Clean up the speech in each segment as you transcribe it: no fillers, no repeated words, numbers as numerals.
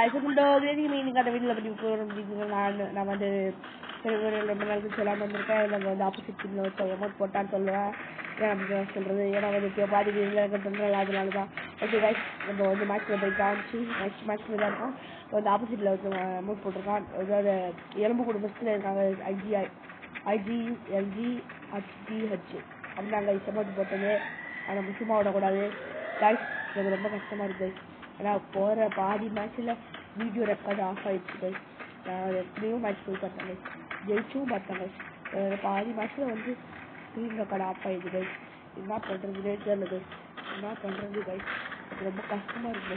Meaning அந்த வீட்டில் பற்றி நான் வந்து ரொம்ப நாளுக்கு சொல்லாமல் வந்திருக்கேன். நம்ம வந்து ஆப்போசிட் டீமில் வச்சு அமௌண்ட் போட்டான்னு சொல்லுவேன். ஏன் அப்படின்னு சொல்கிறது, ஏன்னா வந்து பாதி வீட்டில் பண்ணுறேன். அதனால தான் ஓகே கைஸ், நம்ம வந்து மேட்ச்சில் போய் காமிச்சு நெக்ஸ்ட் மேட்ச்சில் தான் இருக்கோம். வந்து ஆப்போசிட்டில் வந்து அமௌண்ட் போட்டிருக்கான். அதாவது எலும்பு கூட பஸ்ஸில் இருக்காங்க. IGLGHDH அப்படின்னாங்க அமௌண்ட் போட்டது. நம்ம சும்மா விடக்கூடாது கைஸ், எனக்கு ரொம்ப கஷ்டமாக இருக்குது. ஏன்னா போகிற பாதி மேட்ச்சில் வீடியோ ரெக்கார்டு ஆஃப் ஆகிடுச்சு கைஸ். நான் எப்படியும் மேட்ச் போய் பார்த்தாங்க, ஜெயிச்சும் பார்த்தாங்க. பாதி மேட்ச்சில் வந்து ஸ்க்ரீன் ரெக்கார்டு ஆஃப் ஆகிடுச்சு கைஸ். என்ன பண்ணுறதுனே தெரியல கைஸ், என்ன பண்ணுறது கைஸ், அது ரொம்ப கஷ்டமாக இருக்குது.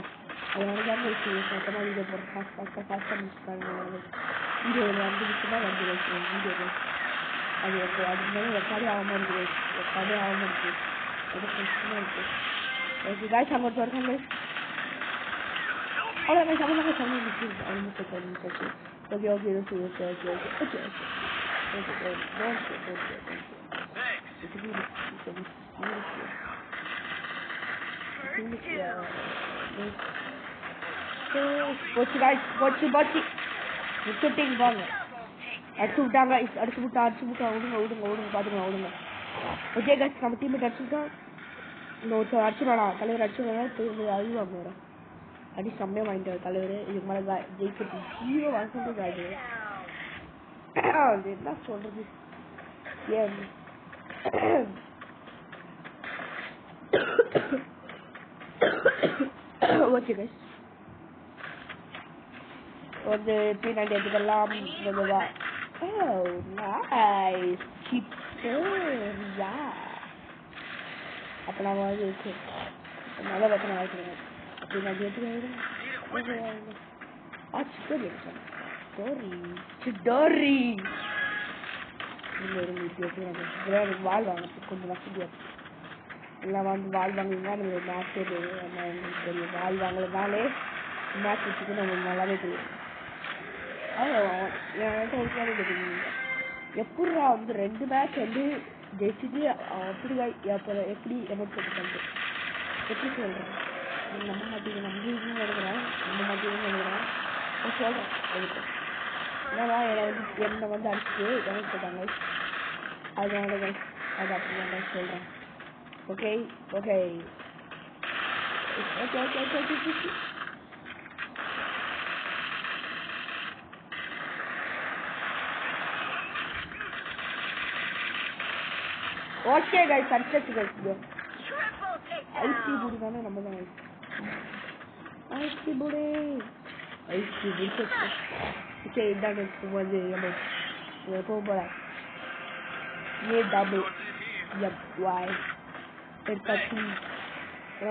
அதனால தான் கைஸ் மொத்தமாக வீடியோ போடுறேன். ஃபாஸ்ட்டாக முடிச்சுட்டாங்க. வீடியோ ஒரு 5 நிமிஷம் தான் வந்து கைஸ் வீடியோ கைஸ். அது அதுக்கு மேலே ரெக்கார்டே ஆகாமல் இருக்குது கைஸ், ரெக்கார்டே ஆகாமல் இருக்குது. ரொம்ப கஷ்டமாக இருக்குது. ஓகே கைஸ், அங்கே ஒரு வருஷம் கைஸ். அவ்வளோ கைஸ், அவ்வளோ கைஸ், அவ்வளோ நிற்கிது. Okay okay okay okay okay okay போச்சு கைஸ், போச்சு விட்டுட்டிங் வாங்க. அடிச்சு விட்டாங்க, அடிச்சு விட்டா விடுங்க பார்த்துக்கலாம். ஓகே கைஸ், நம்ம டீம் அடிச்சுட்டா இந்த ஒருத்தர் அடிச்சுடா, தலைவர் அடிச்சுடா, திரும்ப அழிவாங்க வரும். அடி செம்மையாக வாங்கிட்டார் தலைவர். இதுக்கு மேலே ஜெயிக்கிறது 0% ஆகுது. அது என்ன சொல்றது, ஏன் ஓகே கைஸ், வந்து P90 எடுத்துக்கலாம். அப்போ நான் வந்து நல்ல வெப்பனை ஆகிடுவேன். P90 எடுத்துக்கிறேன். வாழ் வாங்க கொஞ்சம் வசதியாக எல்லாம் வந்து வாழ் வாங்கினா நம்மளுக்கு மேட்ச் தெரியும். வாழ் வாங்கலனாலே மேட்ச் வச்சுக்கு நம்மளுக்கு நல்லாவே தெரியும். என்கிட்ட ஒரு கேள்வி கேட்டீங்க, எப்படா வந்து 2 மேட்ச் வந்து ஜெயிச்சுட்டு அப்படி எப்படி எமௌண்ட் போட்டுக்காங்க, எப்படி சொல்கிறேன், நம்ப மாட்டீங்க. நம்பிக்கையும் நினைக்கிறேன், நம்ப மாட்டீங்கன்னு நினைக்கிறேன். சொல்கிறேன் அதுக்கு ஏன்னா என்னை வந்து அடிச்சுட்டு எமௌண்ட் போட்டாங்க. அதனால தான் அது அப்படி நான் சொல்கிறேன். Okay okay okay okay okay okay okay guys, அடிச்சாச்சு கைஸ். ஐசி புடி தானே, நம்ம தான் ஐசி புடி ஓகே. இதான் வந்து நம்ம போக போகிறேன். AWFY எடுத்தாச்சு.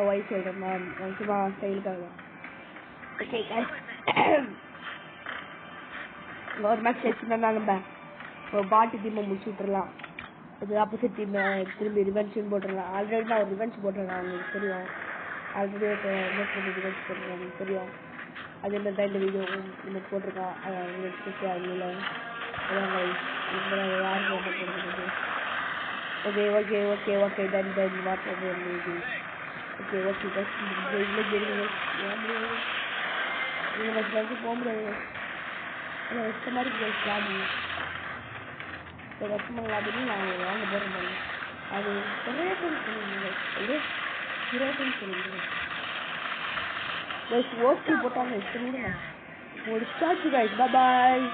ஒய் சொல்கிறேன் நான் சும்மா ஸ்டைலுக்காக. ஓகே கைஸ், ஒரு மேட்ச் வச்சுருந்தா நம்ம ஒரு பாட்டு டீமை முடிச்சு விட்டுறலாம். அது ஆப்போசிட் டீம் திரும்பி ரிவென்ஷன் போட்டுடலாம். ஆல்ரெடி நான் ஒரு ரிவென்ஸ் போட்டுருக்கேன், அவங்களுக்கு தெரியும். ஆல்ரெடி ரிவென்ஸ் போட்டுருக்கேன், அவங்களுக்கு தெரியும். அதே மாதிரி தான் இந்த வீடியோ எனக்கு போட்டிருக்கேன். அவங்களுக்கு அதில் யாருக்கு போடுறது. Okay okay okay okay done what okay okay bus இல்லை தெரியுங்க. நீங்கள் பஸ்ஸுக்கு போக முடியாது. ஆனால் இஷ்ட மாதிரி லாபி இப்போ கஷ்டமாக லாபின்னு நான் வாங்க போகிறேன். அது ரேட்டன் சொல்லுங்க, இது ரேட்டன் சொல்லுங்க. ஓகே போட்டாங்க, முடிச்சாச்சு கைஸ். பாய்.